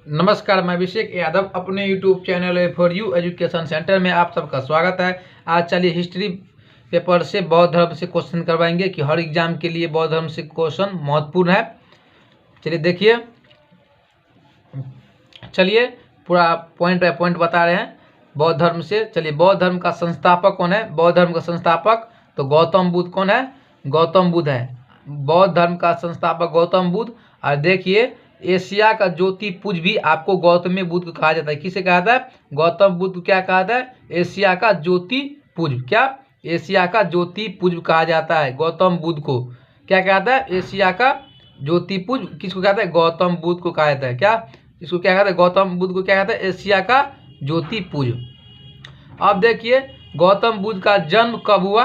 नमस्कार, मैं अभिषेक यादव अपने YouTube channel for you education centre में आप सबका स्वागत है। आज चलिए हिस्ट्री पेपर से बौद्ध धर्म से क्वेश्चन करवाएंगे कि हर एग्जाम के लिए बौद्ध धर्म से क्वेश्चन महत्वपूर्ण है। चलिए देखिए, चलिए पूरा पॉइंट बाय पॉइंट बता रहे हैं बौद्ध धर्म से। चलिए, बौद्ध धर्म का संस्थापक कौन है? बौद्ध धर्म का संस्थापक तो गौतम बुद्ध कौन है? गौतम बुद्ध है। बौद्ध धर्म का संस्थापक गौतम बुद्ध। और देखिए, एशिया का ज्योति पुंज भी आपको गौतम बुद्ध को कहा जाता है। किसे कहा जाता है? गौतम बुद्ध को क्या कहा जाता है? एशिया का ज्योति पुंज। क्या? एशिया का ज्योति पुंज कहा जाता है गौतम बुद्ध को। क्या कहता है? एशिया का ज्योति पुंज किसको कहता है? गौतम बुद्ध को कहा जाता है। क्या? इसको क्या कहता है? गौतम बुद्ध को क्या कहता है? एशिया का ज्योति पुंज। अब देखिए, गौतम बुद्ध का जन्म कब हुआ?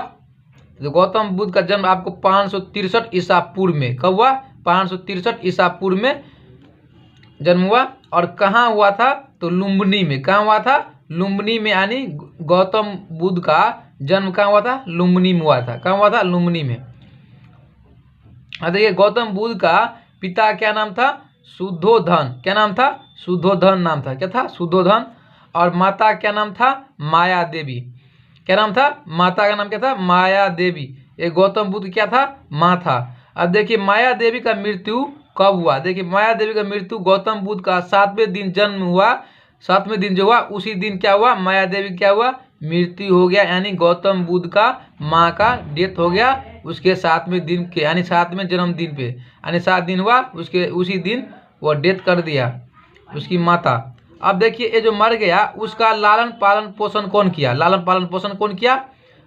तो गौतम बुद्ध का जन्म आपको 563 ईसा पूर्व में कब हुआ? 563 ईसा पूर्व में जन्म हुआ। और कहाँ हुआ था? तो लुम्बिनी में। कहाँ हुआ था? लुम्बिनी में। यानी गौतम बुद्ध का जन्म कहाँ हुआ था? लुम्बिनी में हुआ था। कहाँ हुआ था? लुम्बिनी में। देखिए, गौतम बुद्ध का पिता क्या नाम था? शुद्धोधन। क्या नाम था? शुद्धोधन नाम था। क्या था? शुद्धोधन। और माता क्या नाम था? माया देवी। क्या नाम था? माता का नाम क्या था? माया देवी। ये गौतम बुद्ध क्या था? माँ था। अब देखिए, माया देवी का मृत्यु कब हुआ? देखिए, माया देवी का मृत्यु गौतम बुद्ध का 7वें दिन जन्म हुआ। 7वें दिन जो हुआ उसी दिन क्या हुआ? माया देवी क्या हुआ? मृत्यु हो गया। यानी गौतम बुद्ध का माँ का डेथ हो गया उसके 7वें दिन के, यानी 7वें जन्मदिन पे। यानी 7 दिन हुआ उसके, उसी दिन वो डेथ कर दिया उसकी माता। अब देखिए, ये जो मर गया उसका लालन पालन पोषण कौन किया? लालन पालन पोषण कौन किया?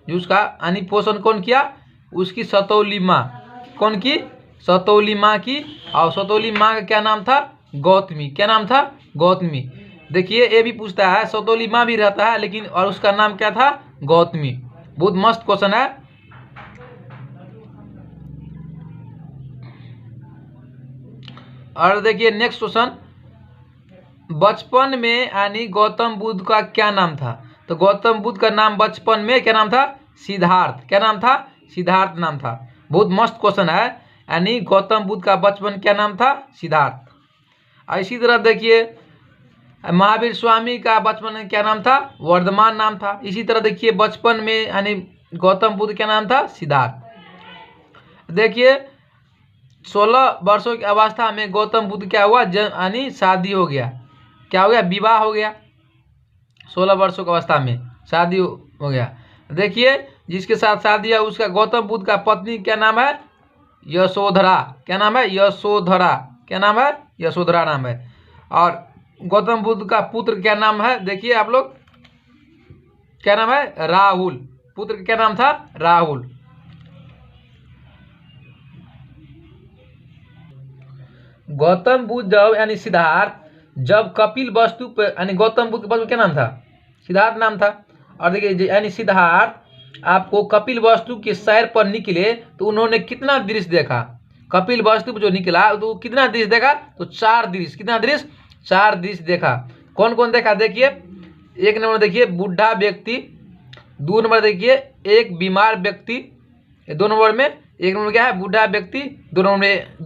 जो उसका यानी पोषण कौन किया? उसकी सतौली माँ। कौन की? सतौली माँ की। और सतौली माँ का क्या नाम था? गौतमी। क्या नाम था? गौतमी। देखिए, ये भी पूछता है, सतौली माँ भी रहता है लेकिन, और उसका नाम क्या था? गौतमी। बहुत मस्त क्वेश्चन है। और देखिए नेक्स्ट क्वेश्चन, बचपन में यानी गौतम बुद्ध का क्या नाम था? तो गौतम बुद्ध का नाम बचपन में क्या नाम था? सिद्धार्थ। क्या नाम था? सिद्धार्थ नाम था। बहुत मस्त क्वेश्चन है। यानी गौतम बुद्ध का बचपन क्या नाम था? सिद्धार्थ। इसी तरह देखिए, महावीर स्वामी का बचपन में क्या नाम था? वर्धमान नाम था। इसी तरह देखिए, बचपन में यानी गौतम बुद्ध क्या नाम था? सिद्धार्थ। देखिए, 16 वर्षों की अवस्था में गौतम बुद्ध क्या हुआ? यानी शादी हो गया। क्या हो गया? विवाह हो गया। 16 वर्षों की अवस्था में शादी हो गया। देखिए, जिसके साथ शादी है उसका गौतम बुद्ध का पत्नी क्या नाम है? यशोधरा। क्या नाम है? यशोधरा। क्या नाम है? यशोधरा नाम है। और गौतम बुद्ध का पुत्र क्या नाम है? देखिए आप लोग, क्या नाम है? राहुल। पुत्र का क्या नाम था? राहुल। गौतम बुद्ध जब यानी सिद्धार्थ जब कपिल वस्तु पे, यानी गौतम बुद्ध का क्या नाम था? सिद्धार्थ नाम था। और देखिए, यानी सिद्धार्थ आपको कपिल वस्तु के सैर पर निकले तो उन्होंने कितना दृश्य देखा? कपिल वस्तु पर जो निकला तो कितना दृश्य देखा? तो 4 दृश्य। कितना दृश्य? 4 दृश्य देखा। कौन कौन देखा? देखिए, 1 नंबर देखिए बूढ़ा व्यक्ति, 2 नंबर देखिए एक बीमार व्यक्ति, 2 नंबर में 1 नंबर क्या है? बूढ़ा व्यक्ति, 2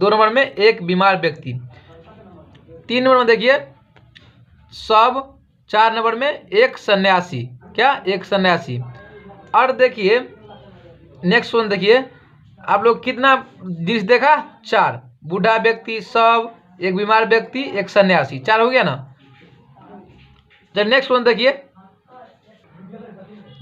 नंबर में एक बीमार व्यक्ति, 3 नंबर में देखिए सब, 4 नंबर में एक सन्यासी। क्या? एक सन्यासी। और देखिए नेक्स्ट वन, देखिए आप लोग कितना दृश्य देखा? 4। बूढ़ा व्यक्ति, सब, एक बीमार व्यक्ति, एक सन्यासी। 4 हो गया ना? जब नेक्स्ट वन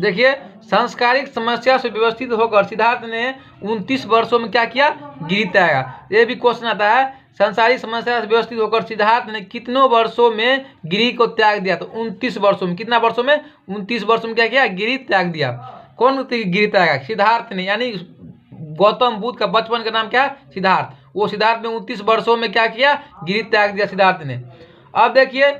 देखिए सांस्कारिक समस्या से व्यवस्थित होकर सिद्धार्थ ने 29 वर्षों में क्या किया? गिरी त्यागा। ये भी क्वेश्चन आता है, सांसारिक समस्या से व्यवस्थित होकर सिद्धार्थ ने कितनों वर्षों में गिरी को त्याग दिया? तो 29 वर्षों में। कितना वर्षों में? 29 वर्षों में क्या किया? गिरी त्याग दिया। कौन गिरी त्यागा? सिद्धार्थ ने। यानी गौतम बुद्ध का बचपन का नाम क्या है? सिद्धार्थ। वो सिद्धार्थ ने 29 वर्षों में क्या किया? गिरी त्याग दिया सिद्धार्थ ने। अब देखिए,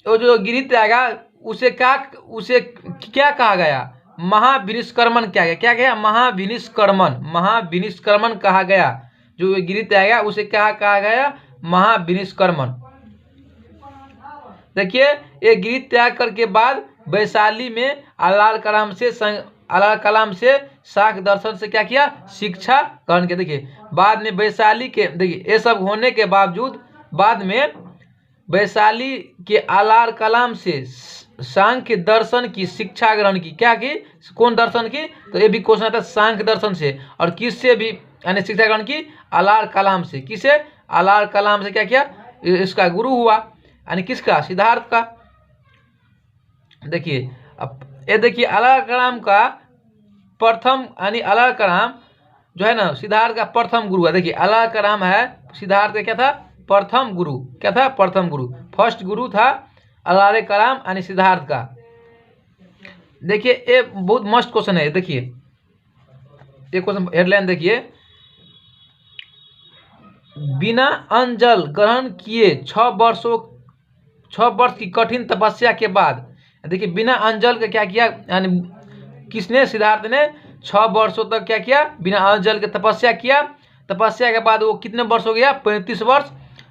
वो जो गिरी त्यागा उसे क्या कहा गया? महाविनिष्क्रमण। क्या गया? महाविनिष्क्रमण। महाविनिष्क्रमण कहा गया। जो गिरी त्यागा उसे क्या कहा गया? महाविनिष्क्रमण। देखिए, ये गिरी त्याग करके बाद वैशाली में अलाल कलाम से शाक्त दर्शन से क्या किया? शिक्षा ग्रहण किया। देखिए, बाद में वैशाली के, देखिए ये सब होने के बावजूद बाद में वैशाली के आलार कलाम से सांख्य दर्शन की शिक्षा ग्रहण की। क्या की? कौन दर्शन की? तो ये भी क्वेश्चन आता है सांख्य दर्शन से। और किससे भी यानी शिक्षा ग्रहण की? आलार कलाम से। किसे? आलार कलाम से क्या किया? इसका गुरु हुआ, यानी किसका? सिद्धार्थ का। देखिए अब ये देखिए आलार कलाम का प्रथम यानी आलार कलाम जो है ना सिद्धार्थ का प्रथम गुरु है। देखिए आलार कलाम है सिद्धार्थ का क्या था? प्रथम गुरु। क्या था? प्रथम गुरु, फर्स्ट गुरु था अलार कलाम यानी सिद्धार्थ का। देखिए ये बहुत मस्त क्वेश्चन है। देखिए ये क्वेश्चन हेडलाइन देखिए, बिना अन्न जल ग्रहण किए 6 वर्ष की कठिन तपस्या के बाद, देखिए बिना अन्न जल का क्या किया? यानी किसने? सिद्धार्थ ने 6 वर्षों तक क्या किया? बिना अन्न जल के तपस्या किया। तपस्या के बाद वो कितने वर्ष हो गया? 35 वर्ष।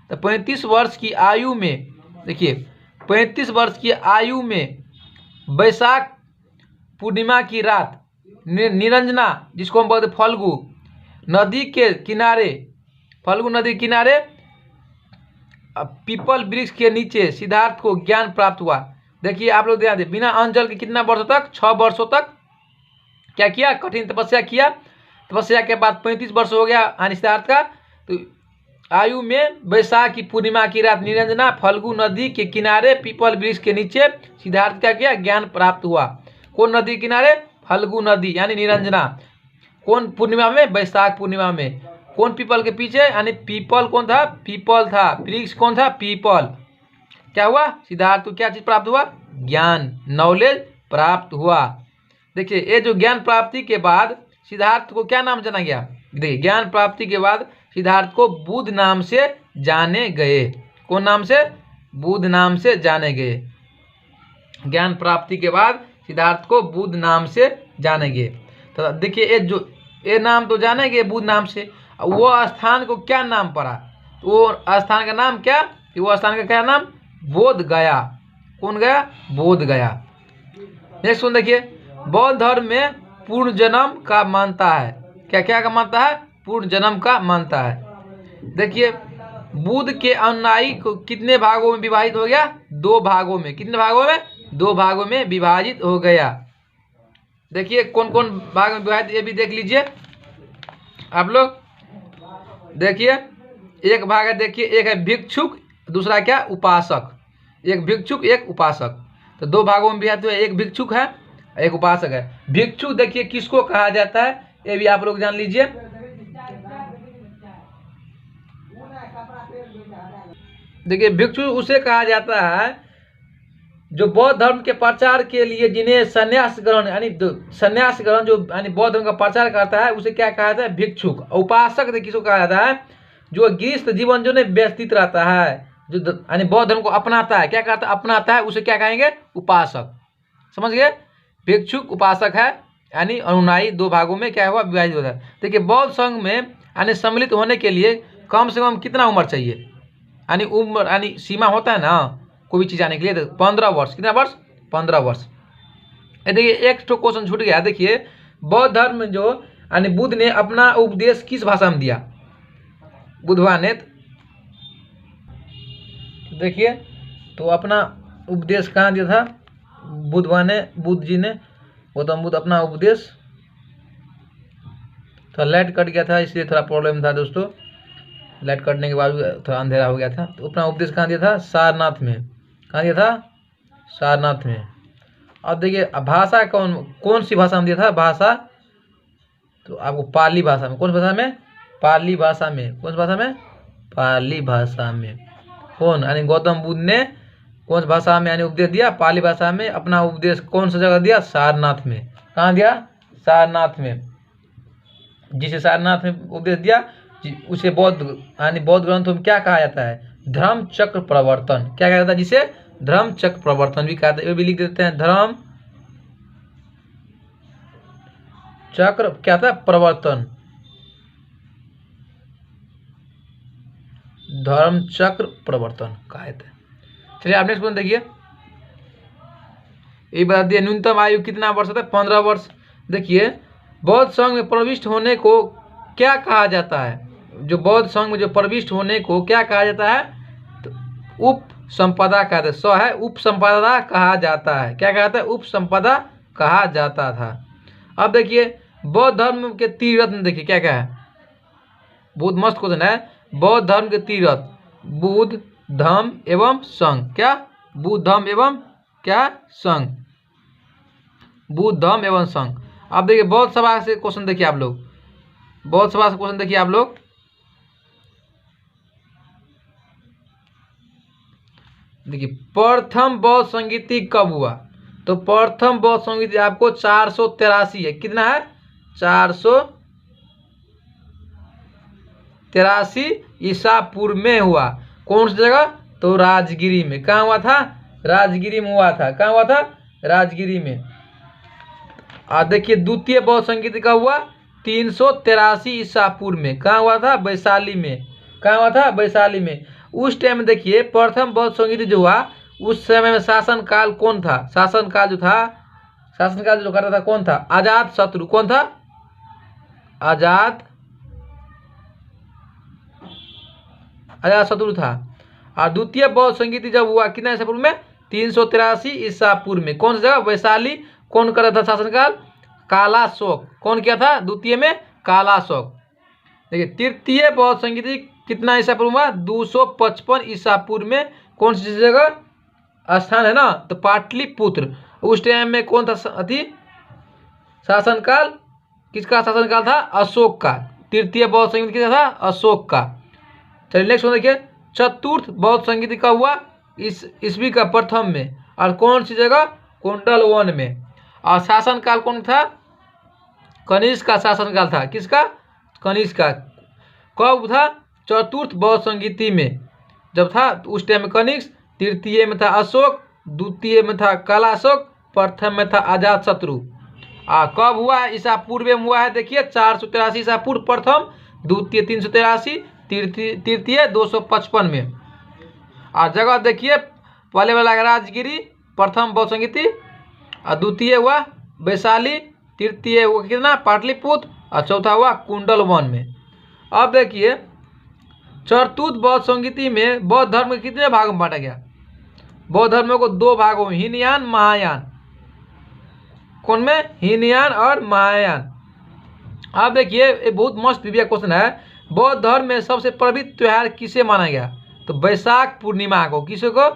तो 35 वर्ष की आयु में, देखिए 35 वर्ष की आयु में वैशाख पूर्णिमा की रात निरंजना, जिसको हम बोलते फल्गु नदी के किनारे, फल्गु नदी के किनारे पीपल वृक्ष के नीचे सिद्धार्थ को ज्ञान प्राप्त हुआ। देखिए आप लोग ध्यान दें, बिना अन्न जल के कितना वर्षों तक? 6 वर्षों तक क्या किया? कठिन तपस्या किया। तपस्या के बाद 35 वर्ष हो गया यानी सिद्धार्थ का। तो आयु में वैशाख की पूर्णिमा की रात निरंजना फल्गु नदी के किनारे पीपल वृक्ष के नीचे सिद्धार्थ क्या किया? ज्ञान प्राप्त हुआ। कौन नदी के किनारे? फल्गु नदी यानी निरंजना। कौन पूर्णिमा में? वैशाख पूर्णिमा में। कौन पीपल के पीछे? यानी पीपल कौन था? पीपल था। वृक्ष कौन था? पीपल। क्या हुआ? सिद्धार्थ को क्या चीज प्राप्त हुआ? ज्ञान, नॉलेज प्राप्त हुआ। देखिए ये जो ज्ञान प्राप्ति के बाद सिद्धार्थ को क्या नाम जाना गया? देखिए ज्ञान प्राप्ति के बाद सिद्धार्थ को बुद्ध नाम से जाने गए। कौन नाम से? बुद्ध नाम से जाने गए। ज्ञान प्राप्ति के बाद सिद्धार्थ को बुद्ध नाम से जाने गए। तो देखिए ये नाम तो जाने गए बुद्ध नाम से। वो स्थान को क्या नाम पड़ा? तो वो स्थान का नाम क्या? वो स्थान का क्या नाम? बोध गया। कौन गया? बोध गया। नेक्स्ट वन देखिए, बौद्ध धर्म में पूर्ण जन्म का मानता है। क्या क्या का मानता है? पूर्ण जन्म का मानता है। देखिए बुद्ध के अनुयायी को कितने भागों में विभाजित हो गया? 2 भागों में। कितने भागों में? 2 भागों में विभाजित हो गया। देखिए कौन कौन भाग में विभाजित, ये भी देख लीजिए आप लोग। देखिए एक भाग है, देखिए एक है भिक्षुक, दूसरा क्या? उपासक। एक भिक्षुक एक उपासक। तो 2 भागों में विभाजित हुआ, एक भिक्षुक है एक उपासक है। भिक्षुक देखिए किसको कहा जाता है? ये भी आप लोग जान लीजिए। देखिए भिक्षु उसे कहा जाता है जो बौद्ध धर्म के प्रचार के लिए जिन्हें संन्यास ग्रहण यानी संन्यास ग्रहण जो यानी बौद्ध धर्म का प्रचार करता है उसे क्या कहा जाता है? भिक्षुक। उपासक किसको कहा जाता है? जो गृहस्थ जीवन जो व्यतीत रहता है, जो यानी बौद्ध धर्म को अपनाता है। क्या कहता है? अपनाता है, उसे क्या कहेंगे? उपासक। समझ गए? भिक्षुक उपासक है यानी अनुयायी 2 भागों में क्या हुआ? विभाजित होता है। देखिए बौद्ध संघ में यानी सम्मिलित होने के लिए कम से कम कितना उम्र चाहिए? यानी उम्र यानी सीमा होता है ना कोई भी चीज आने के लिए, तो 15 वर्ष। कितना वर्ष? 15 वर्ष। देखिए एक तो क्वेश्चन छूट गया। देखिए बौद्ध धर्म में जो यानी बुद्ध ने अपना उपदेश किस भाषा में दिया? बुद्धवान ने देखिए तो अपना उपदेश कहाँ दिया था? बुद्ध जी ने गौतम बुद्ध अपना उपदेश, थोड़ा लाइट कट गया था इसलिए थोड़ा प्रॉब्लम था दोस्तों। लाइट कटने के बाद थोड़ा अंधेरा हो गया था। तो अपना उपदेश कहाँ दिया था? सारनाथ में। कहाँ दिया था? सारनाथ में। अब देखिए भाषा कौन सी भाषा में दिया था? भाषा तो आपको पाली भाषा में। कौन सी भाषा में? पाली भाषा में। कौन सी भाषा में? पाली भाषा में। कौन यानी गौतम बुद्ध ने कौन सी भाषा में यानी उपदेश दिया? पाली भाषा में। अपना उपदेश कौन सा जगह दिया? सारनाथ में। कहाँ दिया? सारनाथ में। जिसे सारनाथ में उपदेश दिया उसे बौद्ध यानी बौद्ध ग्रंथों में क्या कहा जाता है? धर्म चक्र प्रवर्तन। क्या कहा जाता है? जिसे धर्म चक्र प्रवर्तन भी कहा जाता है। ये भी लिख देते हैं, धर्म चक्र क्या था? प्रवर्तन। धर्म चक्र प्रवर्तन कहा जाता है। चलिए आप नेक्स्ट क्वेश्चन देखिए। ये बता दिए न्यूनतम आयु कितना वर्ष होता है? 15 वर्ष। देखिए बौद्ध संघ में प्रविष्ट होने को क्या कहा जाता है? जो बौद्ध संघ में जो प्रविष्ट होने को क्या कहा जाता है? तो उप संपदा कहते हैं। स है उपसंपदा कहा जाता है। क्या कहता है? उपसंपदा कहा जाता था। अब देखिए बौद्ध धर्म के तीरथ देखिए क्या क्या है। बहुत मस्त क्वेश्चन है। बौद्ध धर्म के तीरथ बुद्ध धम्म एवं संघ। क्या? बुद्ध धम्म एवं क्या? संघ। बुद्ध धम्म एवं संघ। अब देखिए बौद्ध सभा से क्वेश्चन देखिए आप लोग। बौद्ध सभा से क्वेश्चन देखिए आप लोग। देखिए प्रथम बौद्ध संगीति कब हुआ? तो प्रथम बौद्ध संगीति आपको 483 है। कितना है? 483 ईसा पूर्व में हुआ। कौन सी जगह? तो राजगिरी में। कहाँ हुआ था? राजगिरी में हुआ था। कहाँ हुआ था? राजगिरी में। देखिए द्वितीय बौद्ध संगीति कब हुआ? 383 ईसा पूर्व में। कहाँ हुआ था? वैशाली में। कहाँ हुआ था? वैशाली में। उस टाइम में देखिए प्रथम बौद्ध संगीति जो हुआ उस समय में शासन काल कौन था? शासनकाल जो था, शासनकाल जो करता था कौन था? अजात शत्रु। कौन था? अजात शत्रु था। और द्वितीय बौद्ध संगीति जब हुआ कितना ईसा पूर्व में? 383 ईसा पूर्व में। कौन सी जगह? वैशाली। कौन कर रहा था शासनकाल? कालाशोक। कौन किया था द्वितीय में? कालाशोक। देखिए तृतीय बौद्ध संगीति कितना ईसा पूर्व हुआ? 255 ईसा पूर्व में। कौन सी जगह स्थान है ना? तो पाटलिपुत्र। उस टाइम में कौन था अति शासनकाल? किसका शासनकाल था? अशोक का। तृतीय बौद्ध संगीति किसका था? अशोक का। चलिए नेक्स्ट देखिए चतुर्थ बौद्ध संगीति कब हुआ? इस ईस्वी का प्रथम में। और कौन सी जगह? कुंडल वन में। और शासनकाल कौन था? कनिष्क का शासनकाल था। किसका? कनिष्क का। कब था? चतुर्थ बौद्ध संगीति में जब था उस टाइम में कनिष्क, तृतीय में था अशोक, द्वितीय में था कालाशोक, प्रथम में था अजात शत्रु। कब हुआ? ईसा पूर्व में हुआ है। देखिए 483 ईसा पूर्व प्रथम, द्वितीय 383, तृतीय 255 में। जगह देखिए पहले वाला राजगिरी प्रथम बौद्ध संगीति, और द्वितीय हुआ वैशाली, तृतीय हुआ कितना? पाटलिपुत्र, और चौथा हुआ कुंडल वन में। अब देखिए चतुर्थ बौद्ध संगीति में बौद्ध धर्म के कितने भागों में बांटा गया? बौद्ध धर्म को दो भागों में, हीनयान महायान। कौन में? हीनयान और महायान। अब देखिए ये बहुत मस्त ट्रिविया क्वेश्चन है। बौद्ध धर्म में सबसे पवित्र त्योहार किसे माना गया? तो वैशाख पूर्णिमा को। किसे को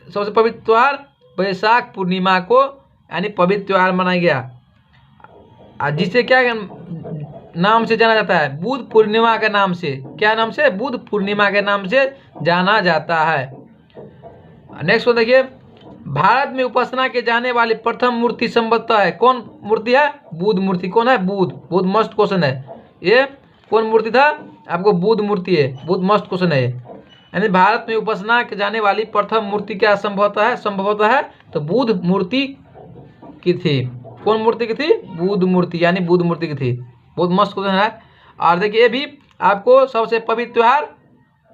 सबसे पवित्र त्योहार? वैशाख पूर्णिमा को यानी पवित्र त्योहार मनाया गया। जिसे क्या नाम से जाना जाता है? बुद्ध पूर्णिमा के नाम से। क्या नाम से? बुद्ध पूर्णिमा के नाम से जाना जाता है। नेक्स्ट को देखिए भारत में उपासना के जाने वाली प्रथम मूर्ति संभवतः है। कौन मूर्ति है? बुद्ध मूर्ति। कौन है? बुद्ध। बहुत मस्त क्वेश्चन है ये। कौन मूर्ति था? आपको बुद्ध मूर्ति है। बहुत मस्त क्वेश्चन है ये। यानी भारत में उपासना के जाने वाली प्रथम मूर्ति क्या संभवतः है? संभवतः है तो बुद्ध मूर्ति की थी। कौन मूर्ति की थी? बुद्ध मूर्ति, यानी बुद्ध मूर्ति की थी। बहुत मस्त क्वेश्चन है। और देखिए ये भी आपको सबसे पवित्र त्योहार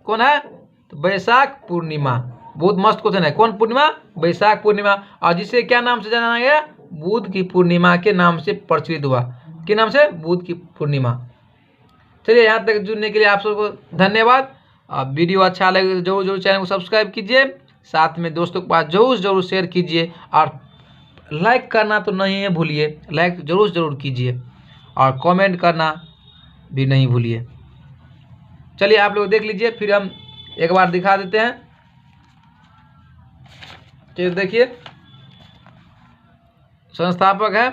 कौन है? तो वैशाख पूर्णिमा। बहुत मस्त क्वेश्चन है। कौन पूर्णिमा? वैशाख पूर्णिमा। और जिसे क्या नाम से जाना गया? बुद्ध की पूर्णिमा के नाम से प्रचलित हुआ। के नाम से? बुद्ध की पूर्णिमा। चलिए यहाँ तक जुड़ने के लिए आप सबको धन्यवाद। वीडियो अच्छा लगे तो जरूर जरूर चैनल को सब्सक्राइब कीजिए, साथ में दोस्तों के पास जरूर जरूर शेयर कीजिए, और लाइक करना तो नहीं भूलिए, लाइक जरूर जरूर कीजिए, और कमेंट करना भी नहीं भूलिए। चलिए आप लोग देख लीजिए, फिर हम एक बार दिखा देते हैं। चलिए देखिए संस्थापक है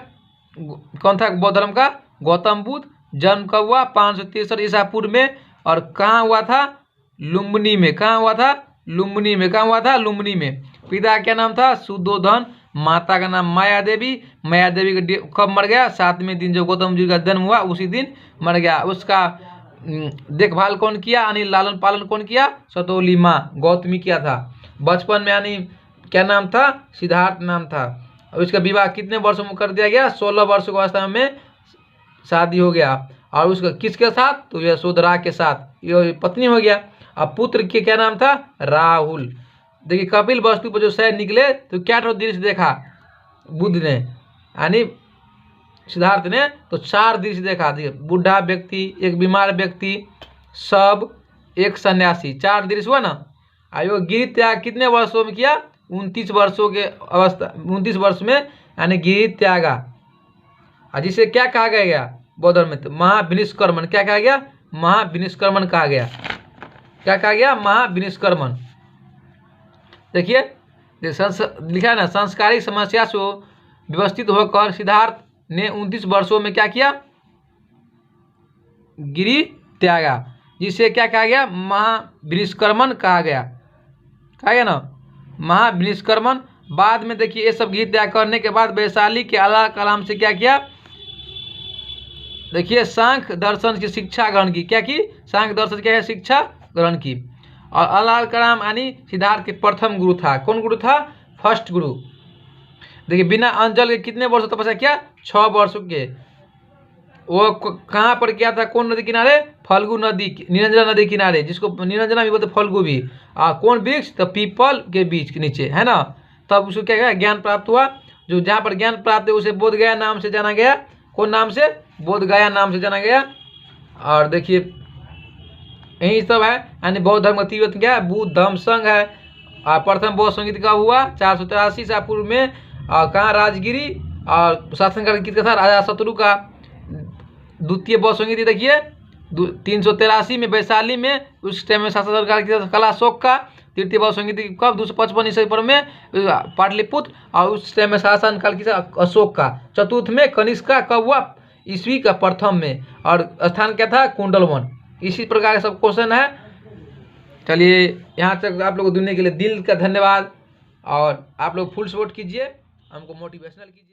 कौन था बौद्ध धर्म का? गौतम बुद्ध। जन्म कब हुआ? 563 ईसा पूर्व में। और कहाँ हुआ था? लुम्बिनी में। कहाँ हुआ था? लुम्बिनी में। कहाँ हुआ था? लुम्बिनी में। पिता क्या नाम था? शुद्धोधन। माता का नाम माया देवी। माया देवी कब मर गया? 7वें दिन जब गौतम जी का जन्म हुआ उसी दिन मर गया। उसका देखभाल कौन किया? यानी लालन पालन कौन किया? सतोली माँ गौतमी किया था। बचपन में यानी क्या नाम था? सिद्धार्थ नाम था। और उसका विवाह कितने वर्षों में कर दिया गया? 16 वर्ष की अवस्था में शादी हो गया। और उसका किसके साथ? तो यशोधरा के साथ, ये पत्नी हो गया। अब पुत्र के क्या नाम था? राहुल। देखिए कपिल वस्तु पर जो शहर निकले तो क्या दृश्य देखा बुद्ध ने, यानी सिद्धार्थ ने? तो 4 दृश्य देखा। देखिए बूढ़ा व्यक्ति, एक बीमार व्यक्ति, सब, एक सन्यासी। 4 दृश्य हुआ ना। आयोग गिरी त्याग कितने वर्षों में किया? 29 वर्षों के अवस्था, 29 वर्ष में यानी गिरी त्यागा। और जिसे क्या कहा गया बौद्ध धर्म में? तो महाविनिष्क्रमण। क्या कहा गया? महाविनिष्क्रमण कहा गया। क्या कहा गया? महाविनिष्क्रमण। देखिए लिखा है ना, सांस्कारिक समस्या से व्यवस्थित होकर सिद्धार्थ ने 29 वर्षों में क्या किया? गिरी त्यागा, जिसे क्या कहा गया? महाविनिष्क्रमण कहा गया। कहा गया ना, महाविनिष्क्रमण। बाद में देखिए ये सब गिरी त्याग करने के बाद वैशाली के अल्लाह कलाम से क्या किया? देखिए सांख्य दर्शन की शिक्षा ग्रहण की। क्या की? सांख्य दर्शन क्या है? शिक्षा ग्रहण की। और अल्लाह कलाम यानी सिद्धार्थ के प्रथम गुरु था। कौन गुरु था? फर्स्ट गुरु। देखिए बिना अंजल के कितने वर्षों तपस्या किया? 6 वर्षों के। वो कहाँ पर किया था? कौन नदी किनारे? फल्गु नदी, निरंजना नदी किनारे, जिसको निरंजना भी बोलते फल्गु भी। कौन वृक्ष? तो पीपल के बीच के नीचे, है ना। तब उसको क्या गया? ज्ञान प्राप्त हुआ। जो जहाँ पर ज्ञान प्राप्त है उसे बोध गया नाम से जाना गया। कौन नाम से? बोध गया नाम से जाना गया। और देखिए यही सब है, यानी बौद्ध धर्म का तीव्र क्या है? बुद्ध धम्म संघ है। और प्रथम बौद्ध संगीत कब हुआ? 483 ईसा पूर्व में। और कहाँ? राजगिरी। और शासन का था राजा शत्रु का। द्वितीय बौद्ध संगीत देखिए 383 में वैशाली में, उस टाइम में शासन सरकार की कला अशोक का। तृतीय बौद्ध संगीत कब? 255 ईसा पूर्व में पाटलिपुत्र। और उस टाइम में शासन काल की अशोक का। चतुर्थ में कनिष्क का कब हुआ? ईस्वी का प्रथम में। और स्थान क्या था? कुंडलवन। इसी प्रकार के सब क्वेश्चन है। चलिए यहाँ तक आप लोग को सुनने के लिए दिल का धन्यवाद। और आप लोग फुल सपोर्ट कीजिए, हमको मोटिवेशनल कीजिए।